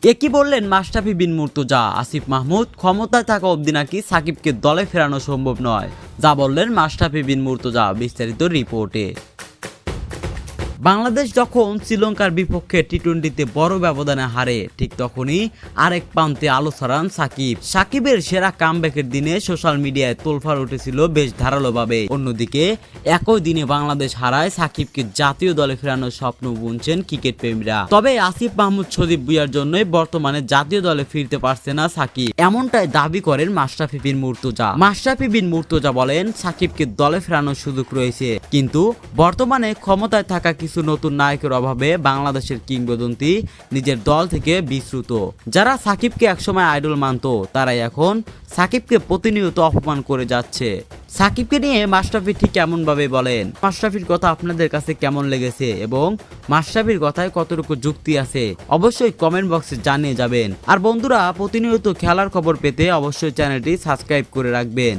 একই বললেন মাশরাফি বিন মুর্তজা। আসিফ মাহমুদ ক্ষমতায় থাকা অবধি নাকি সাকিবকে দলে ফেরানো সম্ভব নয়, যা বললেন মাশরাফি বিন মুর্তজা। বিস্তারিত রিপোর্টে। বাংলাদেশ যখন শ্রীলঙ্কার বিপক্ষে টি-20তে বড় ব্যবধানে হারে, ঠিক তখনই আরেক প্রান্তে আলো ছড়ান সাকিব। সাকিবের সেরা কামব্যাকের দিনে সোশ্যাল মিডিয়ায় তোলফাড় উঠেছিল বেশ ধারালোভাবে। অন্যদিকে একই দিনে বাংলাদেশ হারায় সাকিবকে জাতীয় দলে ফেরানোর স্বপ্ন বুনছেন ক্রিকেট প্রেমীরা। তবে আসিফ মাহমুদ সজীব ভুঁইয়ার জন্যই বর্তমানে জাতীয় দলে ফিরতে পারছে না সাকিব, এমনটাই দাবি করেন মাশরাফি বিন মুর্তজা। মাশরাফি বিন মুর্তজা বলেন, সাকিবকে দলে ফেরানোর সুযোগ রয়েছে, কিন্তু বর্তমানে ক্ষমতায় থাকা কিছু নতুন নায়কের অভাবে বাংলাদেশের কিংবদন্তি নিজের দল থেকে বিস্মৃত। যারা সাকিবকে একসময় আইডল মানত, তারাই এখন সাকিবকে প্রতিনিয়ত অপমান করে যাচ্ছে। সাকিবকে নিয়ে মাশরাফি ঠিক এমন ভাবে বলেন। মাশরাফির কথা আপনাদের কাছে কেমন লেগেছে এবং মাশরাফির কথায় কতটুকু যুক্তি আছে অবশ্যই কমেন্ট বক্সে জানিয়ে যাবেন। আর বন্ধুরা, প্রতিনিয়ত খেলার খবর পেতে অবশ্যই চ্যানেলটি সাবস্ক্রাইব করে রাখবেন।